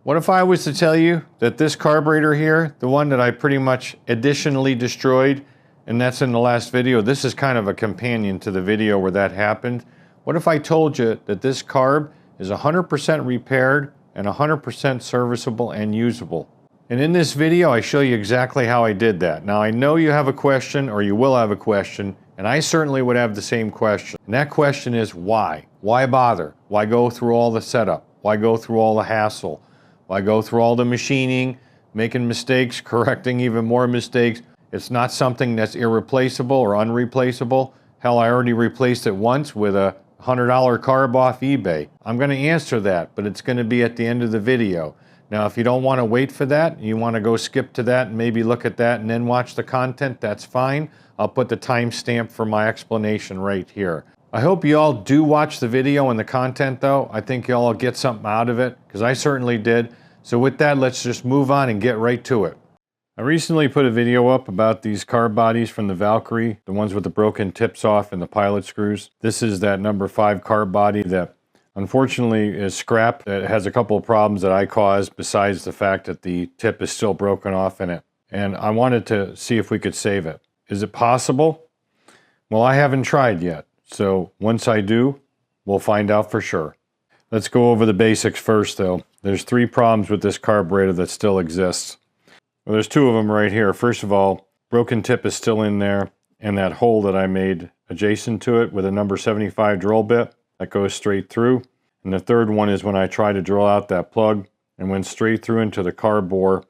What if I was to tell you that this carburetor here, the one that I pretty much additionally destroyed, and that's in the last video, this is kind of a companion to the video where that happened. What if I told you that this carb is 100% repaired and 100% serviceable and usable? And in this video, I show you exactly how I did that. Now, I know you have a question, or you will have a question, and I certainly would have the same question. And that question is why? Why bother? Why go through all the setup? Why go through all the hassle? Why go through all the machining, making mistakes, correcting even more mistakes? It's not something that's irreplaceable or unreplaceable. Hell, I already replaced it once with a $100 carb off eBay. I'm going to answer that, but it's going to be at the end of the video. Now, if you don't want to wait for that, you want to go skip to that and maybe look at that and then watch the content, that's fine. I'll put the timestamp for my explanation right here. I hope you all do watch the video and the content though. I think you all will get something out of it, because I certainly did. So with that, let's just move on and get right to it. I recently put a video up about these carb bodies from the Valkyrie, the ones with the broken tips off and the pilot screws. This is that number 5 carb body that unfortunately is scrap. It has a couple of problems that I caused besides the fact that the tip is still broken off in it. And I wanted to see if we could save it. Is it possible? Well, I haven't tried yet. So once I do, we'll find out for sure. Let's go over the basics first though. There's 3 problems with this carburetor that still exists. Well, there's 2 of them right here. First of all, broken tip is still in there, and that hole that I made adjacent to it with a number 75 drill bit that goes straight through. And the third one is when I tried to drill out that plug and went straight through into the carb bore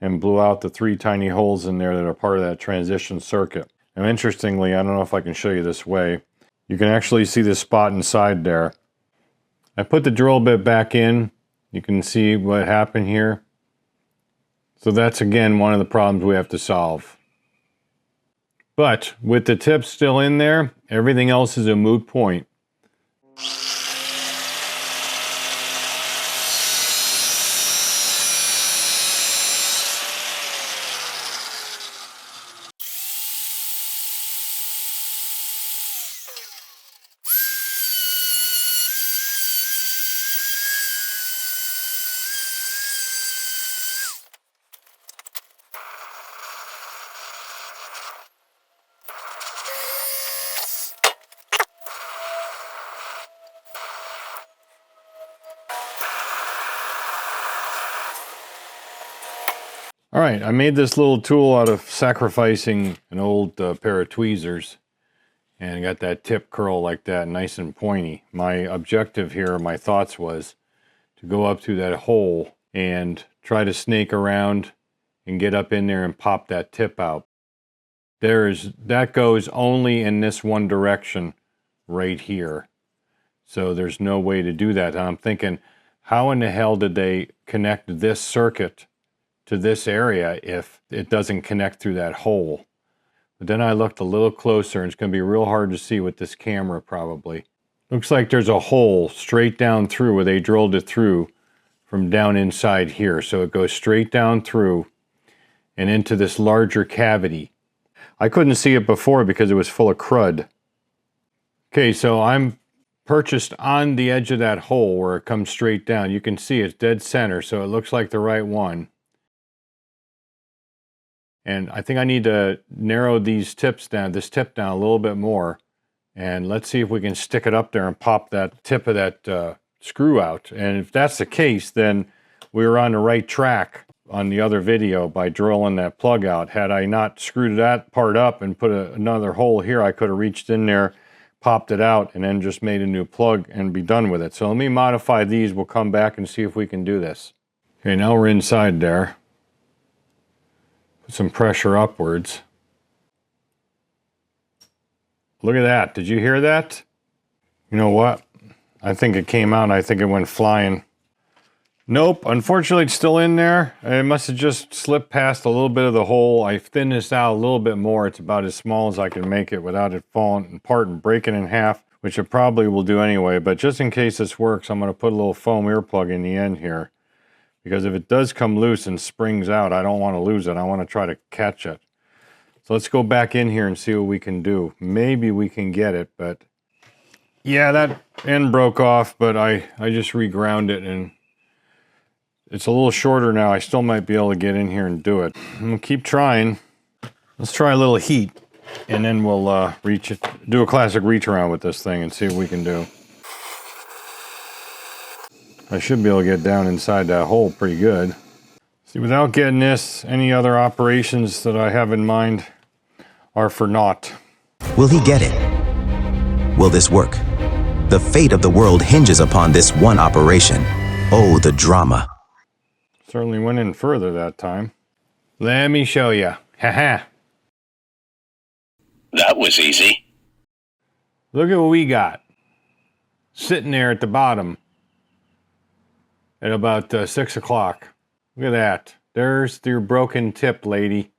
and blew out the 3 tiny holes in there that are part of that transition circuit. And interestingly, I don't know if I can show you this way, you can actually see this spot inside there. I put the drill bit back in. You can see what happened here. So that's again one of the problems we have to solve. But with the tip still in there, everything else is a moot point. All right, I made this little tool out of sacrificing an old pair of tweezers and got that tip curl like that, nice and pointy. My objective here, my thoughts was to go up through that hole and try to snake around and get up in there and pop that tip out. That goes only in this one direction right here. So there's no way to do that. And I'm thinking, how in the hell did they connect this circuit to this area if it doesn't connect through that hole? But then I looked a little closer, and it's going to be real hard to see with this camera probably. Looks like there's a hole straight down through where they drilled it through from down inside here. So it goes straight down through and into this larger cavity. I couldn't see it before because it was full of crud. Okay, so I'm perched on the edge of that hole where it comes straight down. You can see it's dead center, so it looks like the right one. And I think I need to narrow these tips down, this tip down a little bit more. And let's see if we can stick it up there and pop that tip of that screw out. And if that's the case, then we were on the right track on the other video by drilling that plug out. Had I not screwed that part up and put another hole here, I could have reached in there, popped it out, and then just made a new plug and be done with it. So let me modify these. We'll come back and see if we can do this. Okay, now we're inside there. Put some pressure upwards. Look at that. Did you hear that? You know what? I think it came out and I think it went flying. Nope, unfortunately it's still in there. It must have just slipped past a little bit of the hole. I thinned this out a little bit more. It's about as small as I can make it without it falling apart and breaking in half, which it probably will do anyway. But just in case this works, I'm going to put a little foam earplug in the end here. Because if it does come loose and springs out, I don't want to lose it. I want to try to catch it. So let's go back in here and see what we can do. Maybe we can get it, but yeah, that end broke off, but I just reground it, and it's a little shorter now. I still might be able to get in here and do it. I'm gonna keep trying. Let's try a little heat, and then we'll do a classic reach around with this thing and see what we can do. I should be able to get down inside that hole pretty good. See, without getting this, any other operations that I have in mind are for naught. Will he get it? Will this work? The fate of the world hinges upon this one operation. Oh, the drama. Certainly went in further that time. Let me show you. Haha. That was easy. Look at what we got. Sitting there at the bottom at about 6 o'clock. Look at that. There's your broken tip, lady.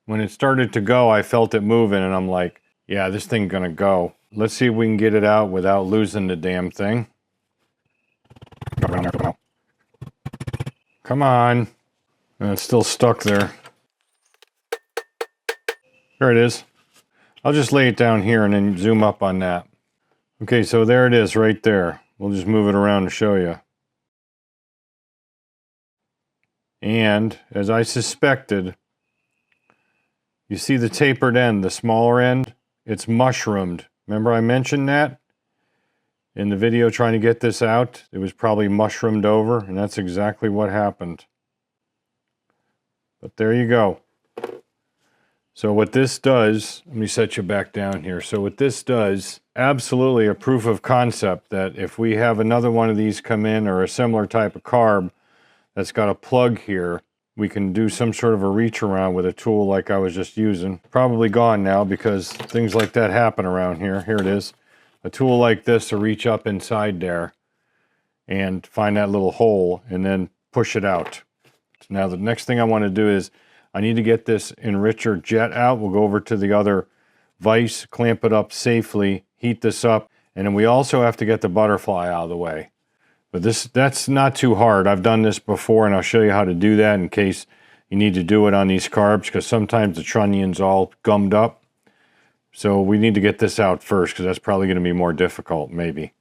When it started to go, I felt it moving, and I'm like, yeah, this thing's gonna go. Let's see if we can get it out without losing the damn thing. Come on. And it's still stuck there. There it is. I'll just lay it down here and then zoom up on that. Okay, so there it is right there. We'll just move it around to show you. And as I suspected, you see the tapered end, the smaller end? It's mushroomed. Remember I mentioned that in the video trying to get this out? It was probably mushroomed over, and that's exactly what happened. But there you go. So what this does, let me set you back down here. So what this does, absolutely a proof of concept that if we have another one of these come in or a similar type of carb that's got a plug here, we can do some sort of a reach around with a tool like I was just using. Probably gone now because things like that happen around here. Here it is. A tool like this to reach up inside there and find that little hole and then push it out. So now the next thing I want to do is I need to get this enricher jet out. We'll go over to the other vise, clamp it up safely, heat this up, and then we also have to get the butterfly out of the way. But that's not too hard. I've done this before, and I'll show you how to do that in case you need to do it on these carbs, because sometimes the trunnion's all gummed up. So we need to get this out first, because that's probably going to be more difficult, maybe.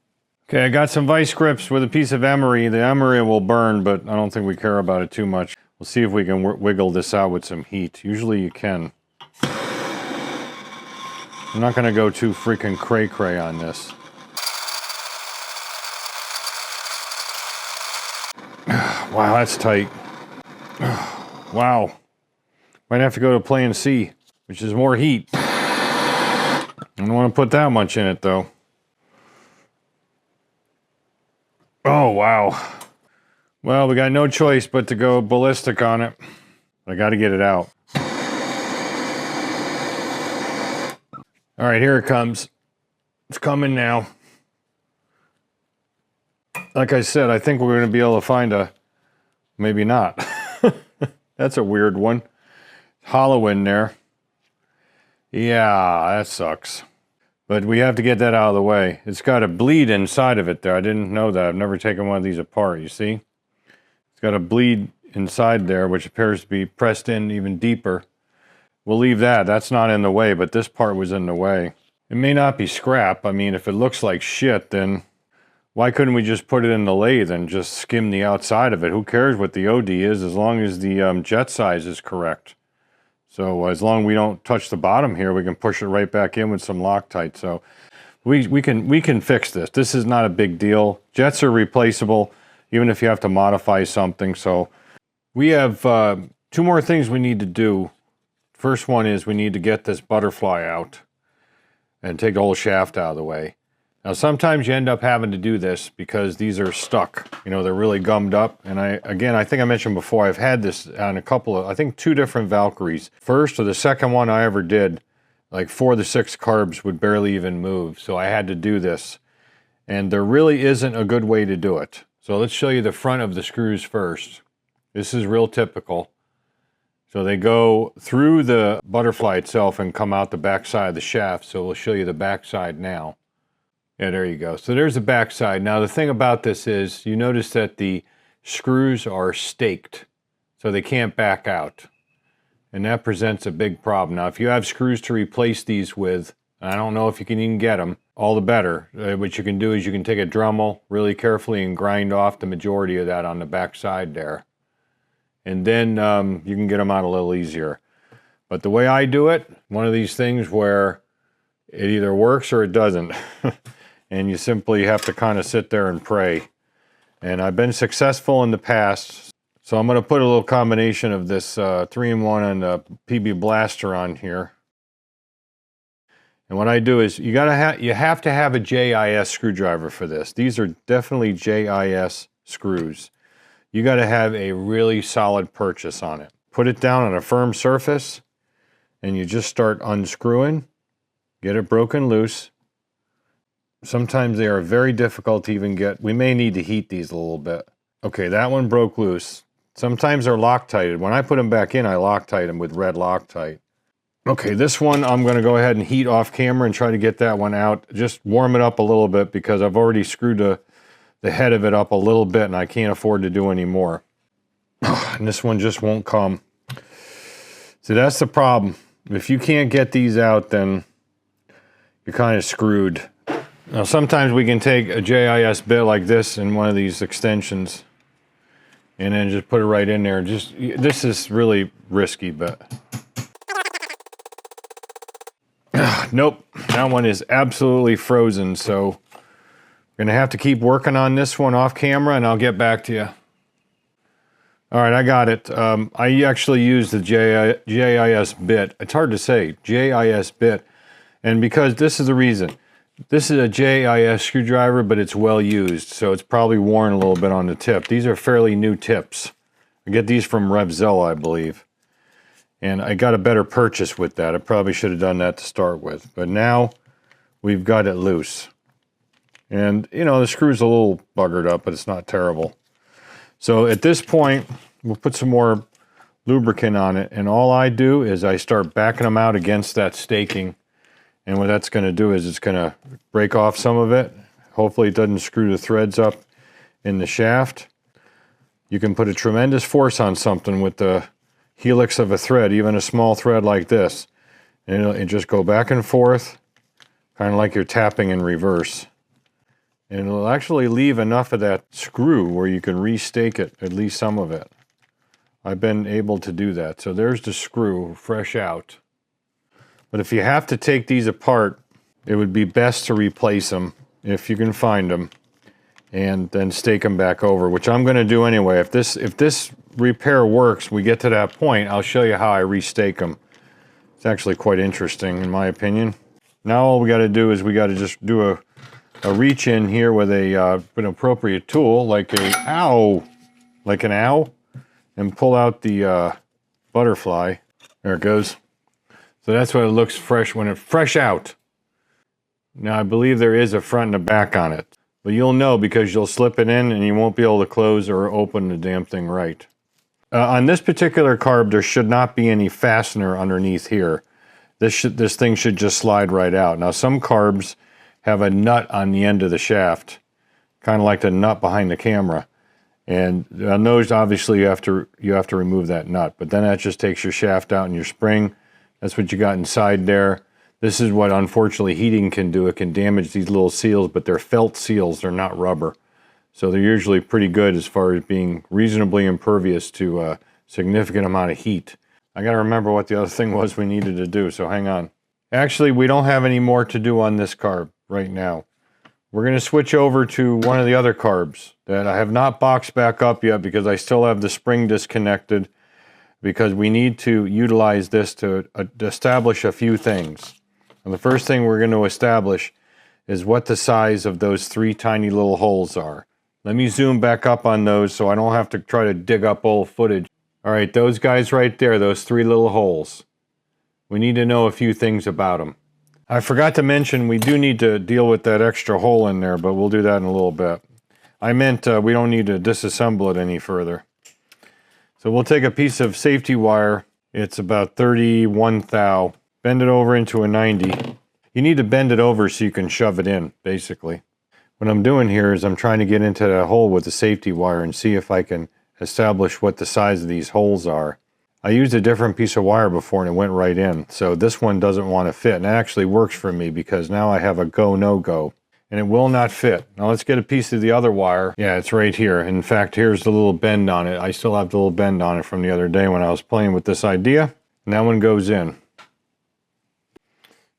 Okay, I got some vice grips with a piece of emery. The emery will burn, but I don't think we care about it too much. We'll see if we can wiggle this out with some heat. Usually you can. I'm not going to go too freaking cray-cray on this. Wow, that's tight. Wow. Might have to go to plan C, which is more heat. I don't want to put that much in it, though. Oh, wow. Well, we got no choice but to go ballistic on it. I got to get it out. All right, here it comes. It's coming now. Like I said, I think we're going to be able to find a... Maybe not. That's a weird one. Hollow in there. Yeah, that sucks. But we have to get that out of the way. It's got a bleed inside of it there. I didn't know that. I've never taken one of these apart, you see? It's got a bleed inside there, which appears to be pressed in even deeper. We'll leave that. That's not in the way, but this part was in the way. It may not be scrap. I mean, if it looks like shit, then why couldn't we just put it in the lathe and just skim the outside of it? Who cares what the OD is as long as the jet size is correct. So as long as we don't touch the bottom here, we can push it right back in with some Loctite. So we can fix this. This is not a big deal. Jets are replaceable, even if you have to modify something. So we have 2 more things we need to do. First one is we need to get this butterfly out and take the whole shaft out of the way. Now sometimes you end up having to do this because these are stuck. You know, they're really gummed up. And I think I mentioned before, I've had this on a couple of, I think 2 different Valkyries. First or the second one I ever did, like 4 of the 6 carbs would barely even move. So I had to do this. And there really isn't a good way to do it. So let's show you the front of the screws first. This is real typical. So they go through the butterfly itself and come out the back side of the shaft. So we'll show you the back side now. Yeah, there you go. So there's the back side. Now the thing about this is you notice that the screws are staked, so they can't back out. And that presents a big problem. Now if you have screws to replace these with, I don't know if you can even get them, all the better. What you can do is you can take a Dremel really carefully and grind off the majority of that on the back side there. and then you can get them out a little easier. But the way I do it, one of these things where it either works or it doesn't. And you simply have to kind of sit there and pray. And I've been successful in the past. So I'm going to put a little combination of this 3-in-1 and a PB Blaster on here. And what I do is you have to have a JIS screwdriver for this. These are definitely JIS screws. You got to have a really solid purchase on it. Put it down on a firm surface and you just start unscrewing. Get it broken loose. Sometimes they are very difficult to even get. We may need to heat these a little bit. Okay, that one broke loose. Sometimes they're Loctited. When I put them back in, I Loctite them with red Loctite. Okay, this one I'm going to go ahead and heat off camera and try to get that one out. Just warm it up a little bit because I've already screwed the head of it up a little bit and I can't afford to do any more. And this one just won't come. So that's the problem. If you can't get these out, then you're kind of screwed. Now sometimes we can take a JIS bit like this in one of these extensions and then just put it right in there. This is really risky, but nope, that one is absolutely frozen, so we're gonna have to keep working on this one off camera and I'll get back to you. All right, I got it. I actually used the JIS bit. It's hard to say, JIS bit. And because this is the reason. This is a JIS screwdriver, but it's well used, so it's probably worn a little bit on the tip. These are fairly new tips. I get these from Revzilla, I believe. And I got a better purchase with that. I probably should have done that to start with. But now we've got it loose. And, you know, the screw's a little buggered up, but it's not terrible. So at this point, we'll put some more lubricant on it. And all I do is I start backing them out against that staking. And what that's going to do is it's going to break off some of it. Hopefully it doesn't screw the threads up in the shaft. You can put a tremendous force on something with the helix of a thread, even a small thread like this. And it'll just go back and forth, kind of like you're tapping in reverse. And it'll actually leave enough of that screw where you can restake it, at least some of it. I've been able to do that. So there's the screw, fresh out. But if you have to take these apart, it would be best to replace them if you can find them and then stake them back over, which I'm going to do anyway. If this repair works, we get to that point, I'll show you how I restake them. It's actually quite interesting in my opinion. Now all we got to do is we got to just do a reach in here with an appropriate tool like an owl, and pull out the butterfly. There it goes. So that's what it looks fresh when it's fresh out. Now I believe there is a front and a back on it, but you'll know because you'll slip it in and you won't be able to close or open the damn thing right. On this particular carb, there should not be any fastener underneath here. This thing should just slide right out. Now some carbs have a nut on the end of the shaft, kind of like the nut behind the camera. And on those, obviously you have to remove that nut, but then that just takes your shaft out and your spring. That's what you got inside there. This is what, unfortunately, heating can do. It can damage these little seals, but they're felt seals. They're not rubber. So they're usually pretty good as far as being reasonably impervious to a significant amount of heat. I got to remember what the other thing was we needed to do, so hang on. Actually, we don't have any more to do on this carb right now. We're going to switch over to one of the other carbs that I have not boxed back up yet because I still have the spring disconnected, because we need to utilize this to establish a few things. And the first thing we're going to establish is what the size of those 3 tiny little holes are. Let me zoom back up on those so I don't have to try to dig up old footage. All right, those guys right there, those 3 little holes. We need to know a few things about them. I forgot to mention we do need to deal with that extra hole in there, but we'll do that in a little bit. I meant we don't need to disassemble it any further. So we'll take a piece of safety wire. It's about 31 thou. Bend it over into a 90. You need to bend it over so you can shove it in, basically. What I'm doing here is I'm trying to get into that hole with the safety wire and see if I can establish what the size of these holes are. I used a different piece of wire before and it went right in. So this one doesn't want to fit, and it actually works for me because now I have a go, no go. and it will not fit. Now let's get a piece of the other wire. Yeah, it's right here. In fact, here's the little bend on it. I still have the little bend on it from the other day when I was playing with this idea. And that one goes in.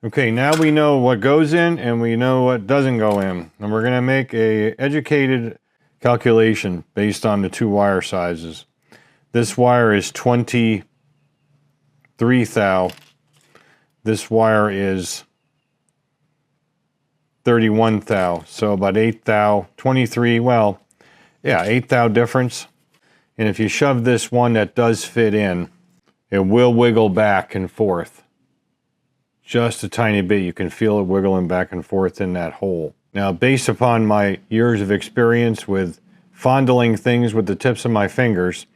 Okay, now we know what goes in and we know what doesn't go in. And we're gonna make a educated calculation based on the two wire sizes. This wire is 23 thou. This wire is 31 thou. So about 8 thou, 23, well, yeah, 8 thou difference. And if you shove this one that does fit in, it will wiggle back and forth. Just a tiny bit. You can feel it wiggling back and forth in that hole. Now, based upon my years of experience with fondling things with the tips of my fingers,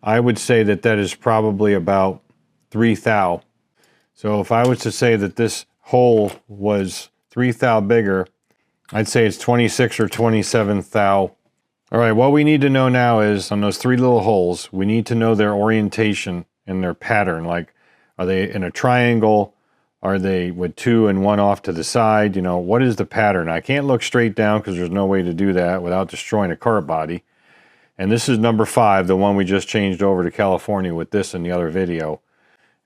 I would say that that is probably about 3 thou. So if I was to say that this hole was 3 thou bigger, I'd say it's 26 or 27 thou. All right, what we need to know now is on those three little holes, we need to know their orientation and their pattern. Like, are they in a triangle? Are they with two and one off to the side? You know, what is the pattern? I can't look straight down because there's no way to do that without destroying a car body. And this is number 5, the one we just changed over to California with this in the other video.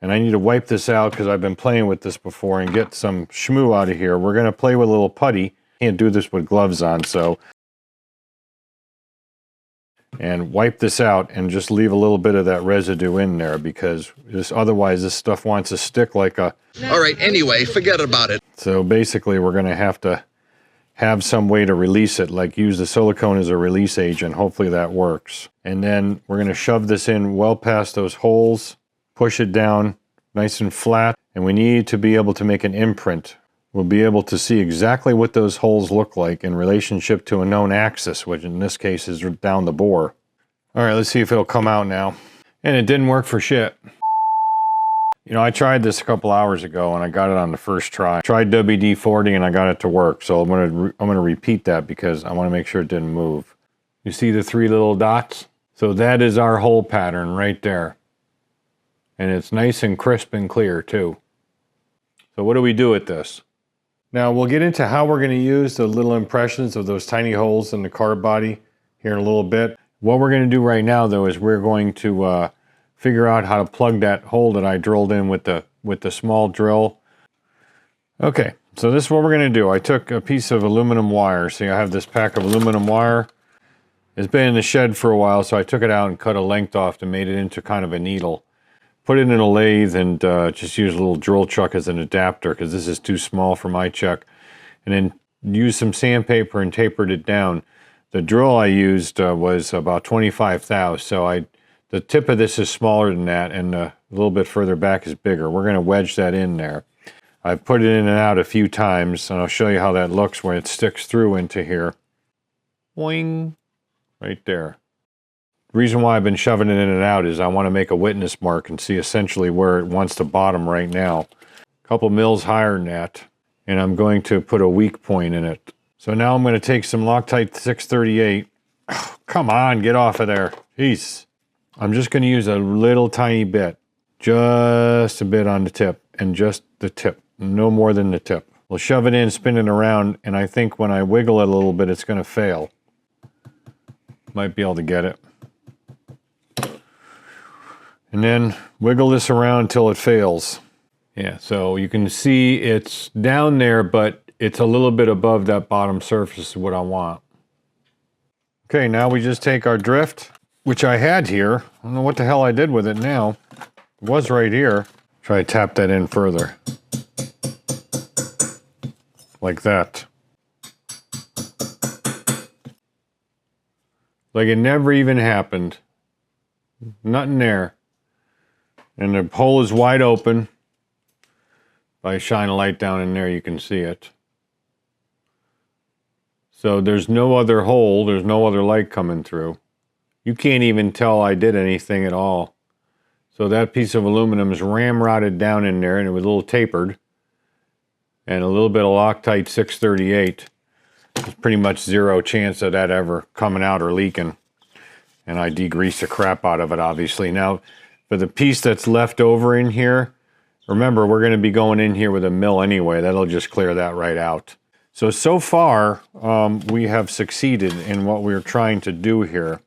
And I need to wipe this out because I've been playing with this before and get some schmoo out of here. We're going to play with a little putty. Can't do this with gloves on, so. And wipe this out and just leave a little bit of that residue in there because otherwise this stuff wants to stick like a... All right, anyway, forget about it. So basically we're going to have some way to release it, like use the silicone as a release agent. Hopefully that works. And then we're going to shove this in well past those holes, push it down nice and flat, and we need to be able to make an imprint. We'll be able to see exactly what those holes look like in relationship to a known axis, which in this case is down the bore. All right, let's see if it'll come out now. And it didn't work for shit. You know, I tried this a couple hours ago and I got it on the first try. I tried WD-40 and I got it to work. So I'm gonna repeat that because I want to make sure it didn't move. You see the 3 little dots? So that is our hole pattern right there. And it's nice and crisp and clear too. So what do we do with this? Now we'll get into how we're going to use the little impressions of those tiny holes in the carb body here in a little bit. What we're going to do right now though is we're going to figure out how to plug that hole that I drilled in with the small drill. Okay, so this is what we're going to do. I took a piece of aluminum wire. See, I have this pack of aluminum wire. It's been in the shed for a while, so I took it out and cut a length off and made it into kind of a needle. Put it in a lathe and just use a little drill chuck as an adapter because this is too small for my chuck. And then use some sandpaper and tapered it down. The drill I used was about 25 thou, so the tip of this is smaller than that and a little bit further back is bigger. We're going to wedge that in there. I've put it in and out a few times and I'll show you how that looks when it sticks through into here. Boing! Right there. The reason why I've been shoving it in and out is I want to make a witness mark and see essentially where it wants to bottom right now. A couple mils higher than that, and I'm going to put a weak point in it. So now I'm going to take some Loctite 638. Oh, come on, get off of there. Jeez. I'm just going to use a little tiny bit. Just a bit on the tip, and just the tip. No more than the tip. We'll shove it in, spin it around, and I think when I wiggle it a little bit, it's going to fail. Might be able to get it. And then wiggle this around until it fails. Yeah, so you can see it's down there, but it's a little bit above that bottom surface is what I want. Okay, now we just take our drift, which I had here. I don't know what the hell I did with it now. It was right here. Try to tap that in further. Like that. Like it never even happened. Nothing there. And the hole is wide open. If I shine a light down in there, you can see it. So there's no other hole, there's no other light coming through. You can't even tell I did anything at all. So that piece of aluminum is ramrodded down in there and it was a little tapered. And a little bit of Loctite 638. There's pretty much zero chance of that ever coming out or leaking. And I degreased the crap out of it, obviously. Now, for the piece that's left over in here, remember, we're going to be going in here with a mill anyway. That'll just clear that right out. So far, we have succeeded in what we're trying to do here.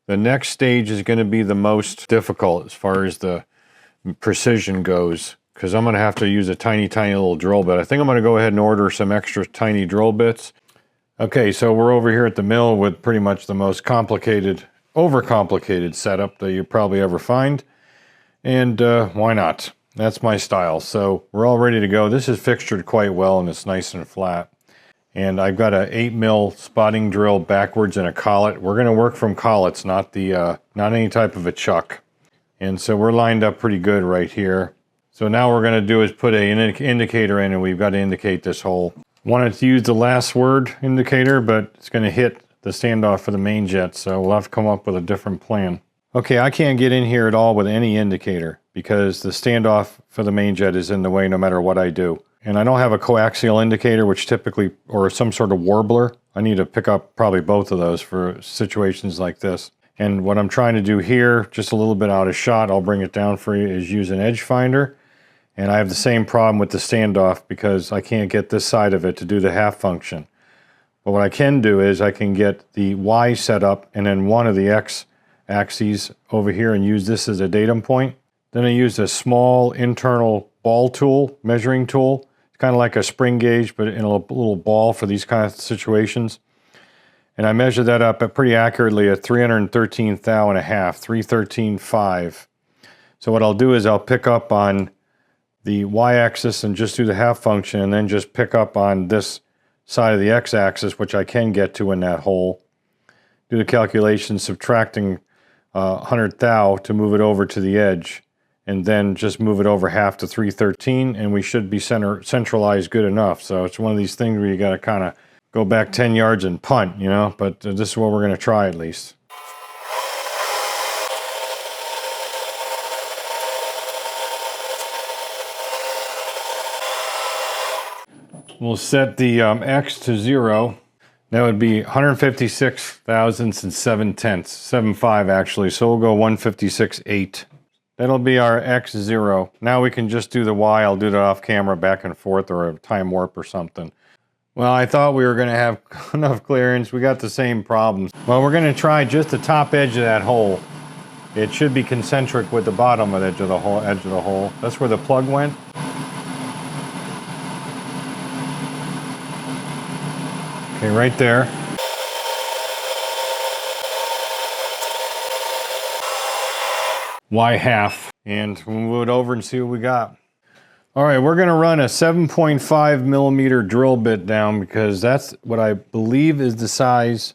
The next stage is going to be the most difficult as far as the precision goes, because I'm going to have to use a tiny little drill bit. I think I'm going to go ahead and order some extra tiny drill bits. Okay, so we're over here at the mill with pretty much the most complicated, overcomplicated setup that you probably ever find. And why not? That's my style. So we're all ready to go. This is fixtured quite well and it's nice and flat. And I've got a 8mm spotting drill backwards and a collet. We're going to work from collets, not any type of a chuck. And so we're lined up pretty good right here. So now what we're going to do is put an indicator in, and we've got to indicate this hole. Wanted to use the last word indicator, but it's going to hit the standoff for the main jet, so we'll have to come up with a different plan. Okay, I can't get in here at all with any indicator because the standoff for the main jet is in the way no matter what I do. And I don't have a coaxial indicator, which typically, or some sort of warbler. I need to pick up probably both of those for situations like this. And what I'm trying to do here, just a little bit out of shot, I'll bring it down for you, is use an edge finder. And I have the same problem with the standoff because I can't get this side of it to do the half function. But what I can do is I can get the Y set up and then one of the X axes over here and use this as a datum point. Then I use a small internal ball tool, measuring tool. It's kind of like a spring gauge, but in a little ball for these kind of situations. And I measure that up at pretty accurately at 313 thou and a half, 313.5. So what I'll do is I'll pick up on the y-axis and just do the half function, and then just pick up on this side of the x-axis, which I can get to in that hole. Do the calculation, subtracting 100 thou to move it over to the edge, and then just move it over half to 313, and we should be centralized good enough. So it's one of these things where you got to kind of go back 10 yards and punt, you know, but this is what we're going to try at least. We'll set the X to 0. That would be 156 thousandths and 7/10, actually. So we'll go 156.8. That'll be our X0. Now we can just do the Y. I'll do that off camera back and forth, or a time warp or something. Well, I thought we were going to have enough clearance. We got the same problems. Well, we're going to try just the top edge of that hole. It should be concentric with the bottom edge of the hole. That's where the plug went. Okay, right there. Y half. And we'll move it over and see what we got. All right, we're gonna run a 7.5mm drill bit down because that's what I believe is the size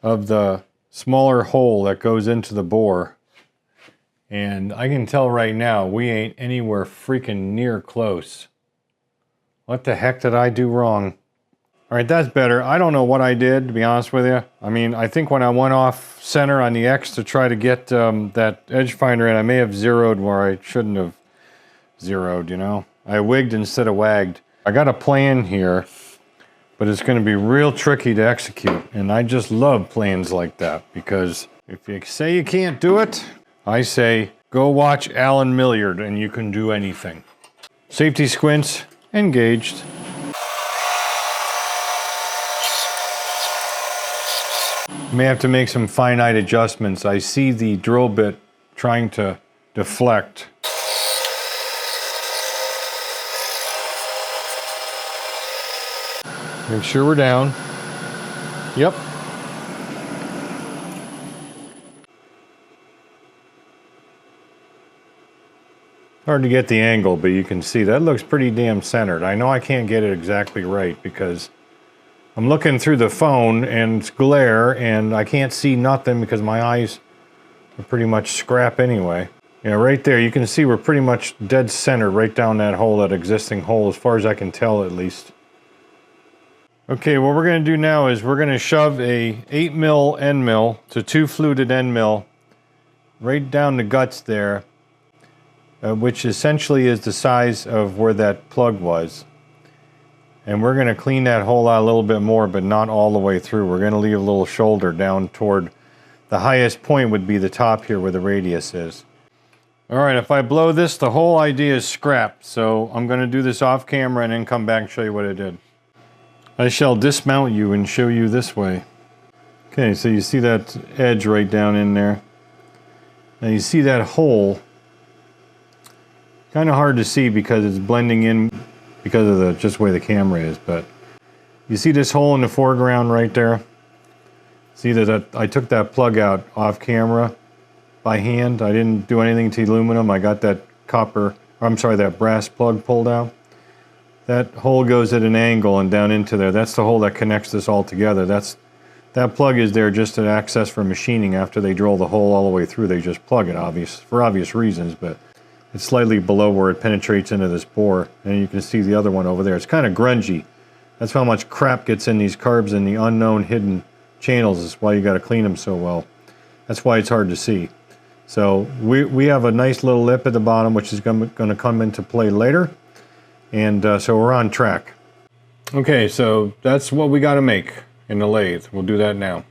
of the smaller hole that goes into the bore. And I can tell right now, we ain't anywhere freaking near close. What the heck did I do wrong? All right, that's better. I don't know what I did, to be honest with you. I mean, I think when I went off center on the X to try to get that edge finder in, I may have zeroed where I shouldn't have zeroed, you know? I wigged instead of wagged. I got a plan here, but it's going to be real tricky to execute. And I just love plans like that, because if you say you can't do it, I say, go watch Alan Milliard and you can do anything. Safety squints engaged. May have to make some finite adjustments. I see the drill bit trying to deflect. Make sure we're down. Yep. Hard to get the angle, but you can see that looks pretty damn centered. I know I can't get it exactly right because I'm looking through the phone and it's glare and I can't see nothing because my eyes are pretty much scrap anyway. Yeah, right there you can see we're pretty much dead center right down that hole, that existing hole, as far as I can tell at least. Okay, what we're going to do now is we're going to shove a 8mm end mill to 2 fluted end mill right down the guts there, which essentially is the size of where that plug was. And we're going to clean that hole out a little bit more, but not all the way through. We're going to leave a little shoulder down toward the highest point would be the top here where the radius is. All right, if I blow this, the whole idea is scrapped. So I'm going to do this off camera and then come back and show you what I did. I shall dismount you and show you this way. Okay, so you see that edge right down in there. Now you see that hole. Kind of hard to see because it's blending in because of the just the way the camera is, but you see this hole in the foreground right there? See that I took that plug out off camera by hand. I didn't do anything to aluminum. I got that that brass plug pulled out. That hole goes at an angle and down into there. That's the hole that connects this all together. That plug is there just to access for machining. After they drill the hole all the way through, they just plug it, for obvious reasons, but it's slightly below where it penetrates into this bore. And you can see the other one over there. It's kind of grungy. That's how much crap gets in these carbs in the unknown hidden channels. Is why you got to clean them so well. That's why it's hard to see. So we have a nice little lip at the bottom, which is going to come into play later. And so we're on track. Okay, so that's what we got to make in the lathe. We'll do that now.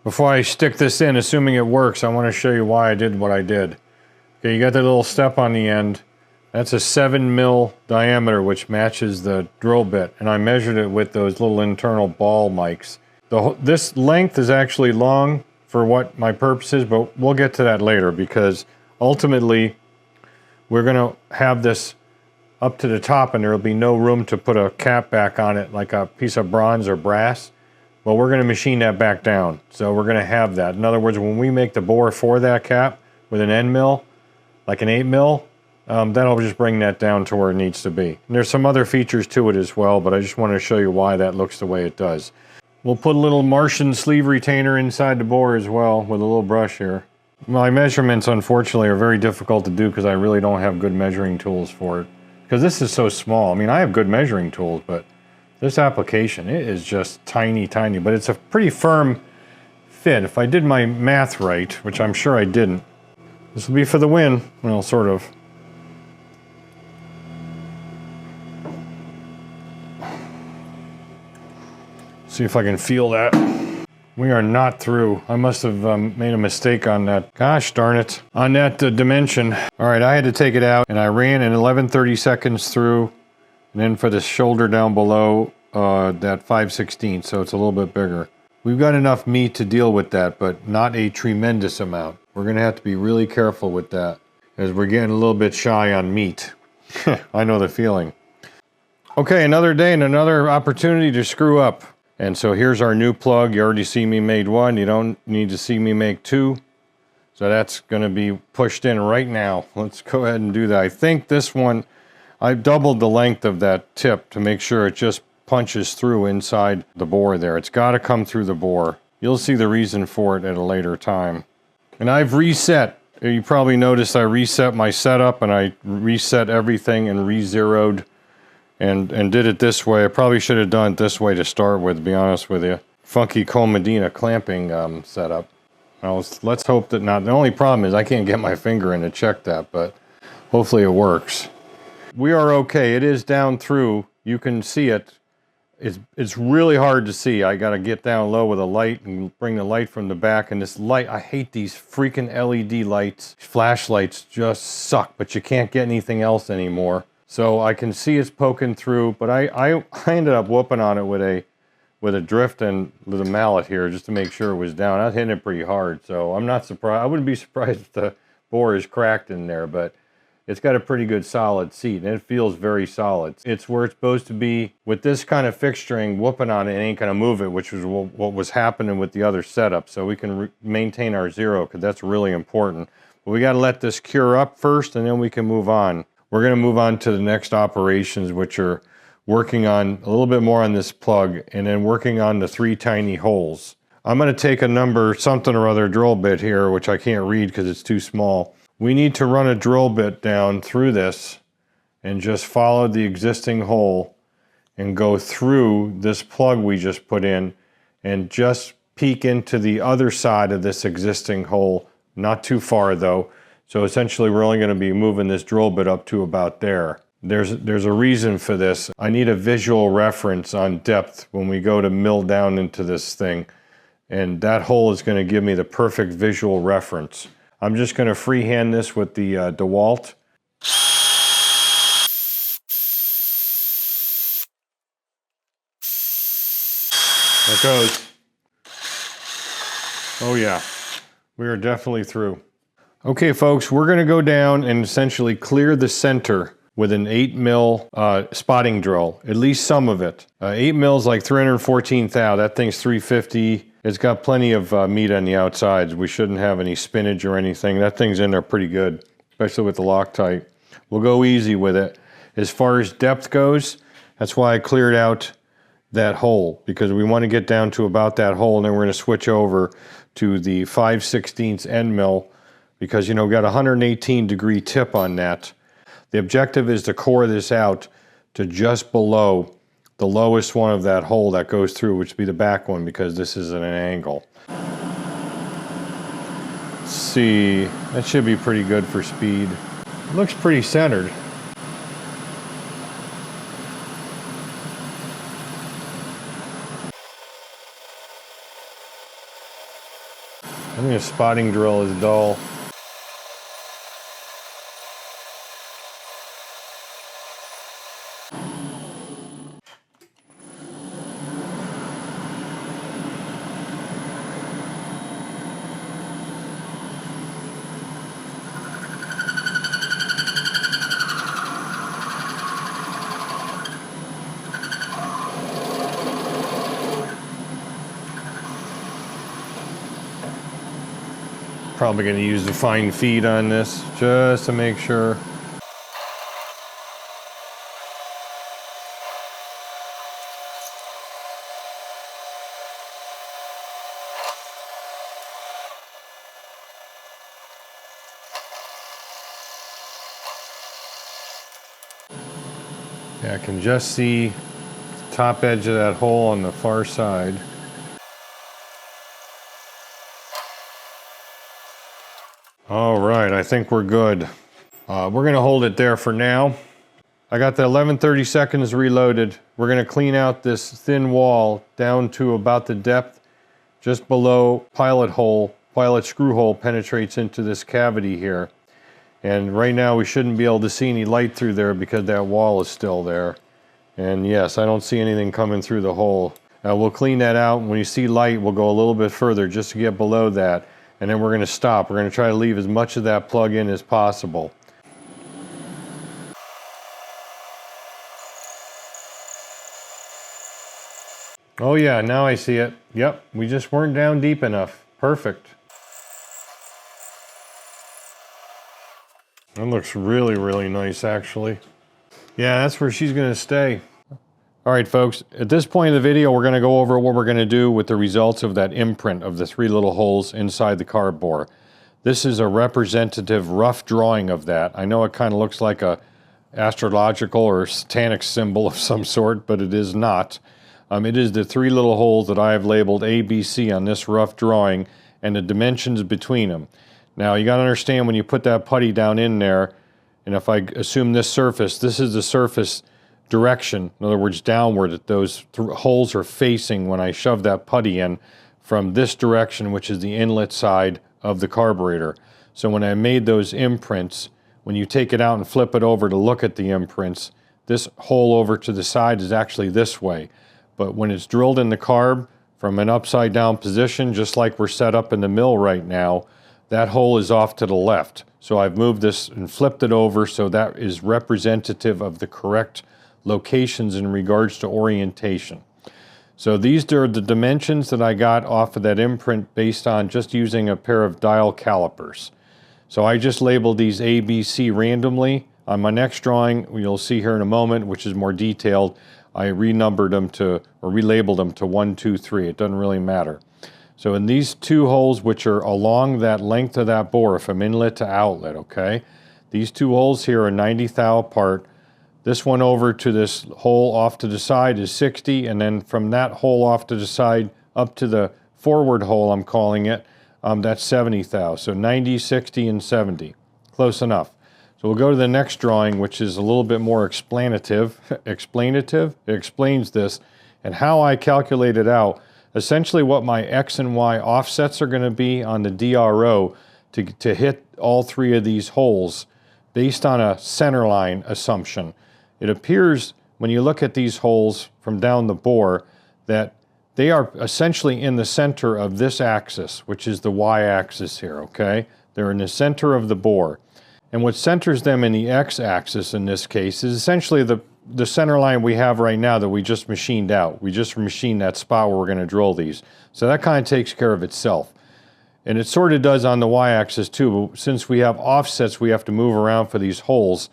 Before I stick this in, assuming it works, I want to show you why I did what I did. Okay, you got that little step on the end. That's a 7 mil diameter, which matches the drill bit. And I measured it with those little internal ball mics. This length is actually long for what my purpose is, but we'll get to that later because ultimately we're going to have this up to the top and there will be no room to put a cap back on it like a piece of bronze or brass. Well, we're going to machine that back down. So we're going to have that. In other words, when we make the bore for that cap with an end mill, like an 8 mil, that'll just bring that down to where it needs to be. And there's some other features to it as well, but I just want to show you why that looks the way it does. We'll put a little Martian sleeve retainer inside the bore as well with a little brush here. My measurements, unfortunately, are very difficult to do because I really don't have good measuring tools for it. Because this is so small. I mean, I have good measuring tools, but this application, it is just tiny, tiny, but it's a pretty firm fit. If I did my math right, which I'm sure I didn't, this will be for the win. Well, sort of. See if I can feel that. We are not through. I must have made a mistake on that. Gosh darn it. On that dimension. All right, I had to take it out and I ran in 11/30 seconds through. And then for the shoulder down below, that 5/16, so it's a little bit bigger. We've got enough meat to deal with that, but not a tremendous amount. We're gonna have to be really careful with that, as we're getting a little bit shy on meat. I know the feeling. Okay, another day and another opportunity to screw up. And so here's our new plug. You already see me made one. You don't need to see me make two. So that's gonna be pushed in right now. Let's go ahead and do that. I think this one, I doubled the length of that tip to make sure it just punches through inside the bore there. It's got to come through the bore. You'll see the reason for it at a later time. And I've reset. You probably noticed I reset my setup and I reset everything and re-zeroed and did it this way. I probably should have done it this way to start with, to be honest with you. Funky Comedina clamping setup. Let's hope that not. The only problem is I can't get my finger in to check that, but hopefully it works. We are okay. It is down through. You can see it. It's really hard to see. I got to get down low with a light and bring the light from the back. And this light, I hate these freaking LED lights. Flashlights just suck, but you can't get anything else anymore. So I can see it's poking through, but I ended up whooping on it with a drift and with a mallet here just to make sure it was down. I was hitting it pretty hard, so I'm not surprised. I wouldn't be surprised if the bore is cracked in there, but it's got a pretty good solid seat, and it feels very solid. It's where it's supposed to be. With this kind of fixturing, whooping on it ain't gonna move it, which was what was happening with the other setup. So we can maintain our zero, because that's really important. But we gotta let this cure up first, and then we can move on. We're gonna move on to the next operations, which are working on a little bit more on this plug, and then working on the 3 tiny holes. I'm gonna take a number something or other drill bit here, which I can't read because it's too small. We need to run a drill bit down through this and just follow the existing hole and go through this plug we just put in and just peek into the other side of this existing hole, not too far though. So essentially we're only going to be moving this drill bit up to about there. There's a reason for this. I need a visual reference on depth when we go to mill down into this thing, and that hole is going to give me the perfect visual reference. I'm just going to freehand this with the DeWalt. There it goes. Oh yeah, we are definitely through. Okay folks, we're going to go down and essentially clear the center with an 8 mil spotting drill, at least some of it. 8 mils like 314 thou, that thing's 350. It's got plenty of meat on the outsides. We shouldn't have any spinach or anything. That thing's in there pretty good, especially with the Loctite. We'll go easy with it. As far as depth goes, that's why I cleared out that hole, because we want to get down to about that hole, and then we're going to switch over to the 5/16 end mill, because we got a 118-degree tip on that. The objective is to core this out to just below the lowest one of that hole that goes through, which would be the back one, because this is at an angle. Let's see, that should be pretty good for speed. It looks pretty centered. I think a spotting drill is dull. Probably going to use the fine feed on this just to make sure. Yeah, I can just see the top edge of that hole on the far side. All right, I think we're good. We're gonna hold it there for now. I got the 11/30 seconds reloaded. We're gonna clean out this thin wall down to about the depth just below pilot hole. Pilot screw hole penetrates into this cavity here. And right now we shouldn't be able to see any light through there because that wall is still there. And yes, I don't see anything coming through the hole. We'll clean that out. When you see light, we'll go a little bit further just to get below that. And then we're going to stop. We're going to try to leave as much of that plug in as possible. Oh yeah, now I see it. Yep, we just weren't down deep enough. Perfect. That looks really, really nice actually. Yeah, that's where she's going to stay. All right, folks, at this point in the video, we're going to go over what we're going to do with the results of that imprint of the 3 little holes inside the carb bore. This is a representative rough drawing of that. I know it kind of looks like a astrological or satanic symbol of some sort, but it is not. It is the 3 little holes that I have labeled A, B, C on this rough drawing and the dimensions between them. Now, you got to understand when you put that putty down in there, and if I assume this surface, this is the surface direction, in other words downward, that those holes are facing when I shove that putty in from this direction, which is the inlet side of the carburetor. So when I made those imprints, when you take it out and flip it over to look at the imprints, this hole over to the side is actually this way. But when it's drilled in the carb from an upside down position, just like we're set up in the mill right now, that hole is off to the left. So I've moved this and flipped it over so that is representative of the correct locations in regards to orientation. So these are the dimensions that I got off of that imprint based on just using a pair of dial calipers. So I just labeled these A, B, C randomly. On my next drawing, you'll see here in a moment, which is more detailed, I renumbered them to, or relabeled them to 1, 2, 3. It doesn't really matter. So in these two holes, which are along that length of that bore from inlet to outlet, okay? These two holes here are 90 thou apart. This one over to this hole off to the side is 60, and then from that hole off to the side up to the forward hole, I'm calling it, that's 70 thou. So 90, 60, and 70. Close enough. So we'll go to the next drawing, which is a little bit more explanative. It explains this and how I calculated out essentially what my X and Y offsets are going to be on the DRO to hit all three of these holes based on a center line assumption. It appears when you look at these holes from down the bore that they are essentially in the center of this axis, which is the Y axis here, okay? They're in the center of the bore. And what centers them in the X-axis in this case is essentially the center line we have right now that we just machined out. We just machined that spot where we're going to drill these. So that kind of takes care of itself. And it sort of does on the Y-axis too, but since we have offsets we have to move around for these holes,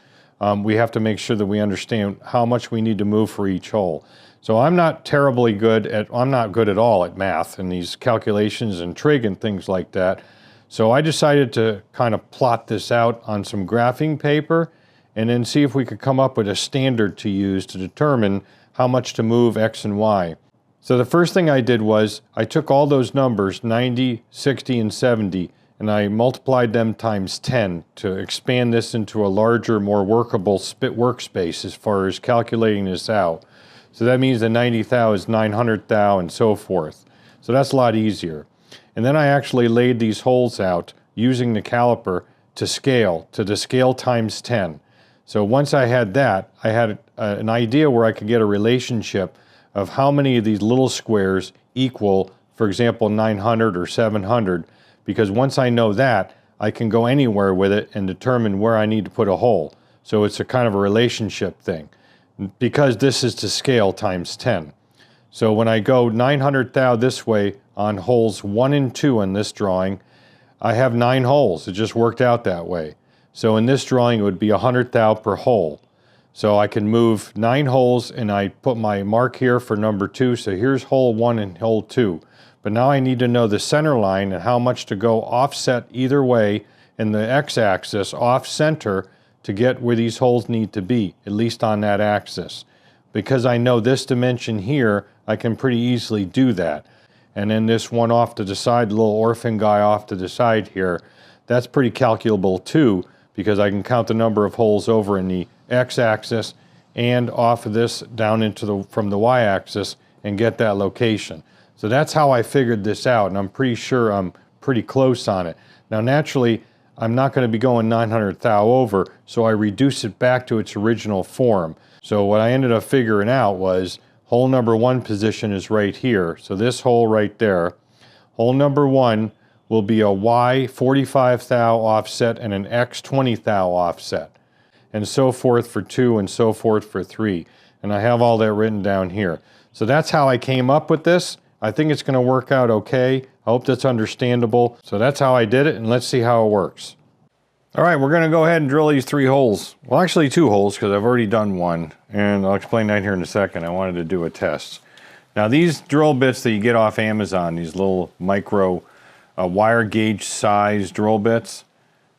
we have to make sure that we understand how much we need to move for each hole. So I'm not good at all at math and these calculations and trig and things like that. So I decided to kind of plot this out on some graphing paper and then see if we could come up with a standard to use to determine how much to move X and Y. So the first thing I did was I took all those numbers, 90, 60, and 70, and I multiplied them times 10 to expand this into a larger, more workable workspace as far as calculating this out. So that means the 90 thou is 900 thou and so forth. So that's a lot easier. And then I actually laid these holes out using the caliper to scale, to the scale times 10. So once I had that, I had an idea where I could get a relationship of how many of these little squares equal, for example, 900 or 700, because once I know that, I can go anywhere with it and determine where I need to put a hole. So it's a kind of a relationship thing, because this is to scale times 10. So when I go 900 thou this way on holes 1 and 2 in this drawing, I have 9 holes. It just worked out that way. So in this drawing, it would be 100 thou per hole. So I can move 9 holes, and I put my mark here for number 2. So here's hole 1 and hole 2. But now I need to know the center line and how much to go offset either way in the X-axis off center to get where these holes need to be, at least on that axis. Because I know this dimension here, I can pretty easily do that. And then this one off to the side, the little orphan guy off to the side here, that's pretty calculable too, because I can count the number of holes over in the X-axis and off of this down into from the Y-axis and get that location. So that's how I figured this out, and I'm pretty sure I'm pretty close on it. Now naturally, I'm not going to be going 900 thou over, so I reduce it back to its original form. So what I ended up figuring out was hole number 1 position is right here. So this hole right there. Hole number 1 will be a Y 45 thou offset and an X 20 thou offset. And so forth for 2 and so forth for 3. And I have all that written down here. So that's how I came up with this. I think it's going to work out okay. I hope that's understandable. So that's how I did it, and let's see how it works. All right, we're going to go ahead and drill these 3 holes. Well, actually 2 holes, because I've already done one, and I'll explain that here in a second. I wanted to do a test. Now these drill bits that you get off Amazon, these little micro wire gauge size drill bits,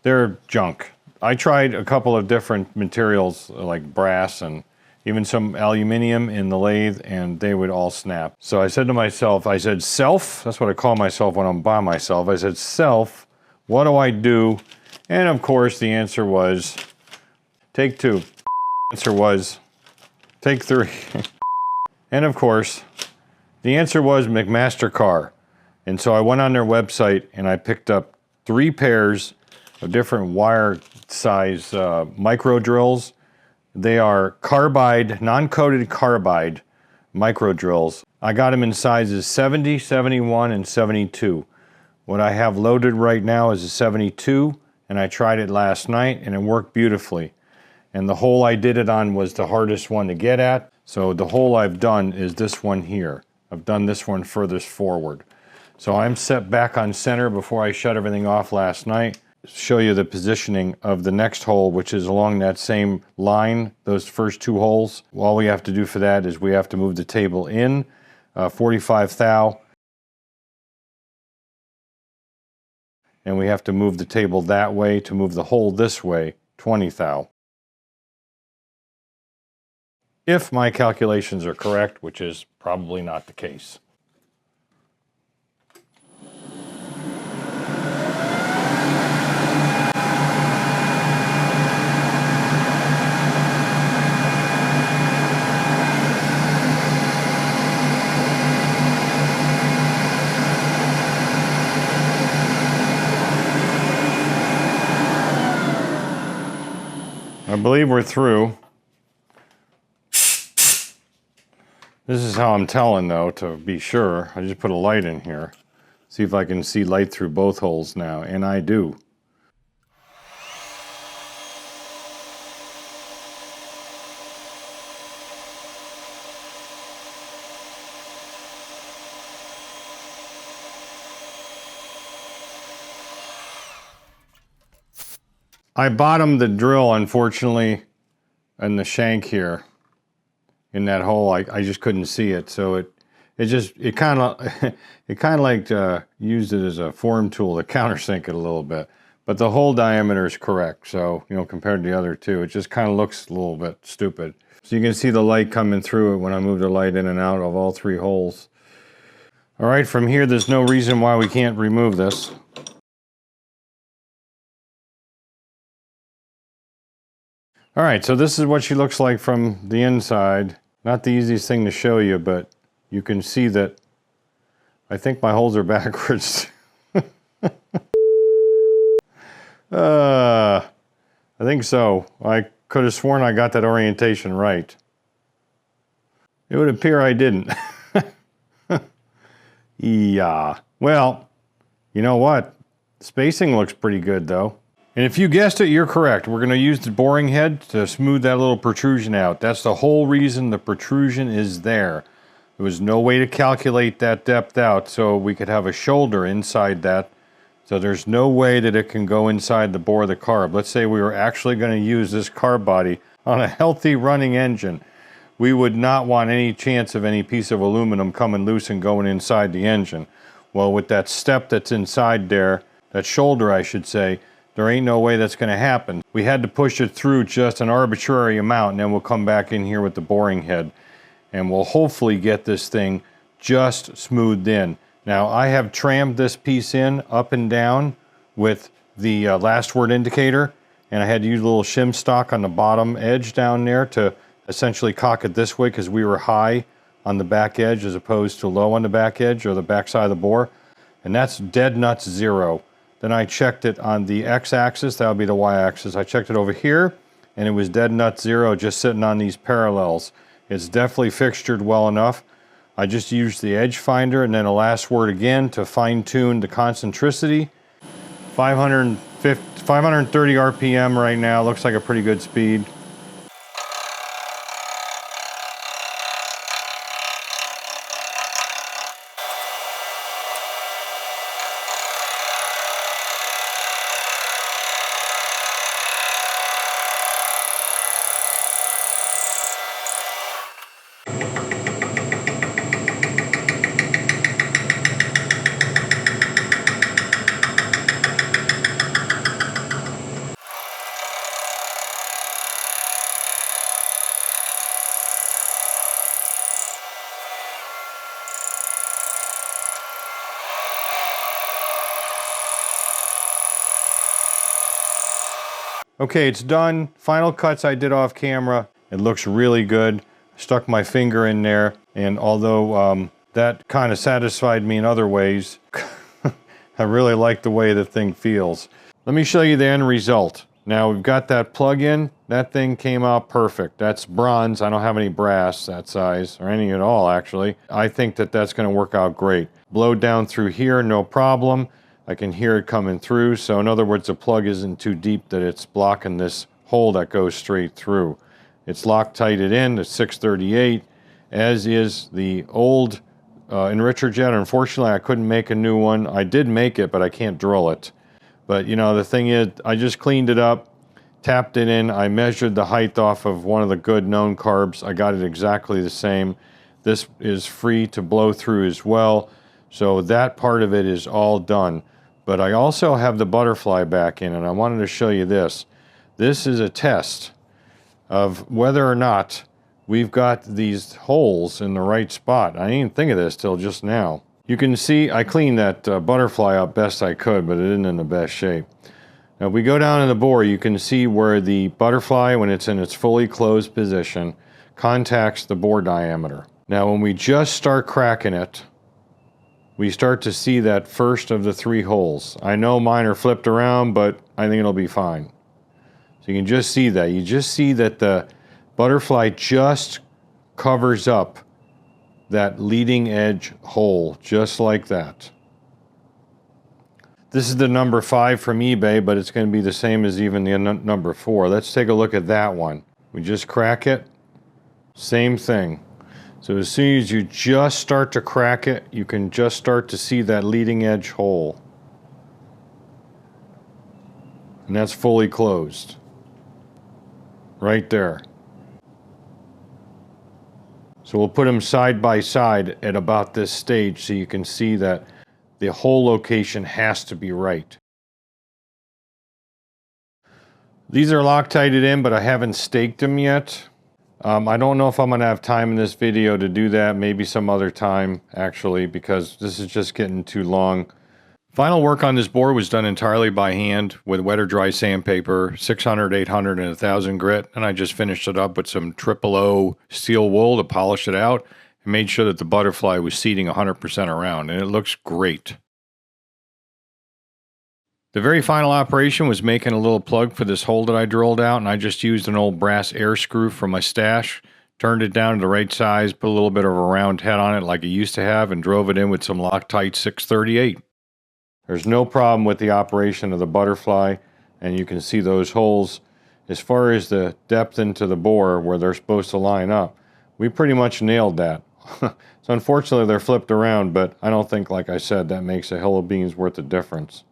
they're junk. I tried a couple of different materials like brass and even some aluminum in the lathe, and they would all snap. So I said to myself, I said, self, that's what I call myself when I'm by myself. I said, self, what do I do? And of course the answer was, take 2. The answer was, take 3. And of course, the answer was McMaster Car. And so I went on their website and I picked up 3 pairs of different wire size micro drills. They are carbide, non-coated carbide micro drills. I got them in sizes 70, 71, and 72. What I have loaded right now is a 72, and I tried it last night and it worked beautifully. And the hole I did it on was the hardest one to get at. So the hole I've done is this one here. I've done this one furthest forward. So I'm set back on center before I shut everything off last night. Show you the positioning of the next hole, which is along that same line, those first two holes. All we have to do for that is we have to move the table in 45 thou, and we have to move the table that way to move the hole this way 20 thou. If my calculations are correct, which is probably not the case. I believe we're through. This is how I'm telling, though, to be sure. I just put a light in here. See if I can see light through both holes now, and I do. I bottomed the drill, unfortunately, in the shank here. In that hole, I just couldn't see it, so it kind of like used it as a form tool to countersink it a little bit. But the hole diameter is correct, so compared to the other two, it just kind of looks a little bit stupid. So you can see the light coming through it when I move the light in and out of all three holes. All right, from here, there's no reason why we can't remove this. All right, so this is what she looks like from the inside. Not the easiest thing to show you, but you can see that I think my holes are backwards. I think so. I could have sworn I got that orientation right. It would appear I didn't. Yeah. Well, you know what? Spacing looks pretty good, though. And if you guessed it, you're correct. We're going to use the boring head to smooth that little protrusion out. That's the whole reason the protrusion is there. There was no way to calculate that depth out, so we could have a shoulder inside that. So there's no way that it can go inside the bore of the carb. Let's say we were actually going to use this carb body on a healthy running engine. We would not want any chance of any piece of aluminum coming loose and going inside the engine. Well, with that step that's inside there, that shoulder I should say, there ain't no way that's going to happen. We had to push it through just an arbitrary amount, and then we'll come back in here with the boring head. And we'll hopefully get this thing just smoothed in. Now, I have trammed this piece in up and down with the last word indicator, and I had to use a little shim stock on the bottom edge down there to essentially cock it this way because we were high on the back edge as opposed to low on the back edge or the back side of the bore. And that's dead nuts 0. Then I checked it on the x-axis, that would be the y-axis. I checked it over here, and it was dead nuts 0, just sitting on these parallels. It's definitely fixtured well enough. I just used the edge finder and then a last word again to fine-tune the concentricity. 530 RPM right now, looks like a pretty good speed. Okay, it's done. Final cuts I did off camera. It looks really good. Stuck my finger in there, and although that kind of satisfied me in other ways, I really like the way the thing feels. Let me show you the end result. Now we've got that plug in. That thing came out perfect. That's bronze. I don't have any brass that size, or any at all actually. I think that that's going to work out great. Blow down through here, no problem. I can hear it coming through. So in other words, the plug isn't too deep that it's blocking this hole that goes straight through. It's Loctited in to 638, as is the old enricher jet. Unfortunately, I couldn't make a new one. I did make it, but I can't drill it. But you know, the thing is, I just cleaned it up, tapped it in. I measured the height off of one of the good known carbs. I got it exactly the same. This is free to blow through as well. So that part of it is all done. But I also have the butterfly back in, and I wanted to show you this. This is a test of whether or not we've got these holes in the right spot. I didn't think of this till just now. You can see I cleaned that butterfly up best I could, but it isn't in the best shape. Now if we go down in the bore, you can see where the butterfly, when it's in its fully closed position, contacts the bore diameter. Now when we just start cracking it, we start to see that first of the 3 holes. I know mine are flipped around, but I think it'll be fine. So you can just see that. You just see that the butterfly just covers up that leading edge hole, just like that. This is the number 5 from eBay, but it's going to be the same as even the number 4. Let's take a look at that one. We just crack it, same thing. So as soon as you just start to crack it, you can just start to see that leading edge hole. And that's fully closed. Right there. So we'll put them side by side at about this stage so you can see that the hole location has to be right. These are Loctited in, but I haven't staked them yet. I don't know if I'm going to have time in this video to do that. Maybe some other time, actually, because this is just getting too long. Final work on this board was done entirely by hand with wet or dry sandpaper, 600, 800, and 1000 grit, and I just finished it up with some 000 steel wool to polish it out and made sure that the butterfly was seating 100% around, and it looks great. The very final operation was making a little plug for this hole that I drilled out, and I just used an old brass air screw from my stash, turned it down to the right size, put a little bit of a round head on it like it used to have, and drove it in with some Loctite 638. There's no problem with the operation of the butterfly, and you can see those holes. As far as the depth into the bore where they're supposed to line up, we pretty much nailed that. So unfortunately they're flipped around, but I don't think, like I said, that makes a hill of beans worth of difference.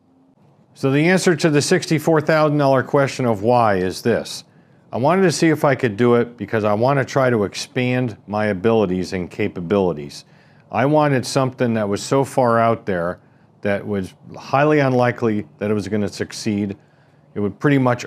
So the answer to the $64,000 question of why is this. I wanted to see if I could do it because I want to try to expand my abilities and capabilities. I wanted something that was so far out there that was highly unlikely that it was going to succeed. It would pretty much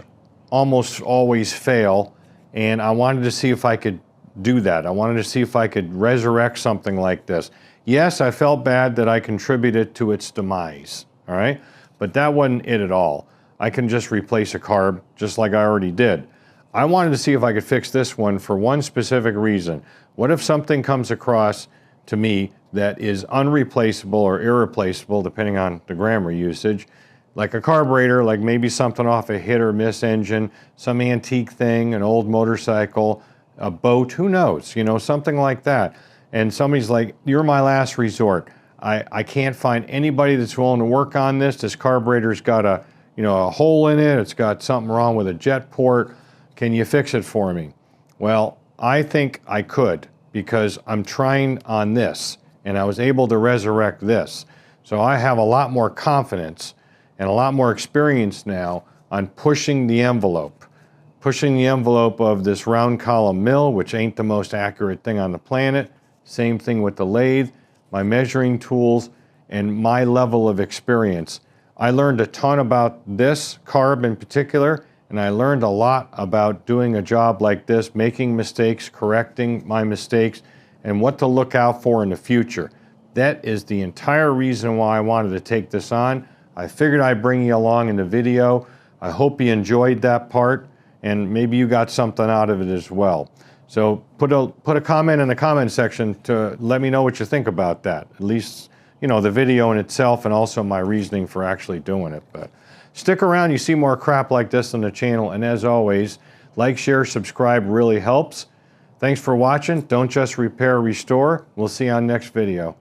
almost always fail, and I wanted to see if I could do that. I wanted to see if I could resurrect something like this. Yes, I felt bad that I contributed to its demise, all right? But that wasn't it at all. I can just replace a carb just like I already did. I wanted to see if I could fix this one for one specific reason. What if something comes across to me that is unreplaceable or irreplaceable, depending on the grammar usage, like a carburetor, like maybe something off a hit or miss engine, some antique thing, an old motorcycle, a boat, who knows, you know, something like that. And somebody's like, you're my last resort. I can't find anybody that's willing to work on this. This carburetor's got a hole in it. It's got something wrong with a jet port. Can you fix it for me? Well, I think I could, because I'm trying on this and I was able to resurrect this. So I have a lot more confidence and a lot more experience now on pushing the envelope of this round column mill, which ain't the most accurate thing on the planet. Same thing with the lathe, my measuring tools, and my level of experience. I learned a ton about this carb in particular, and I learned a lot about doing a job like this, making mistakes, correcting my mistakes, and what to look out for in the future. That is the entire reason why I wanted to take this on. I figured I'd bring you along in the video. I hope you enjoyed that part, and maybe you got something out of it as well. So put a comment in the comment section to let me know what you think about that. At least, you know, the video in itself and also my reasoning for actually doing it. But stick around, you see more crap like this on the channel. And as always, like, share, subscribe really helps. Thanks for watching. Don't just repair, restore. We'll see you on next video.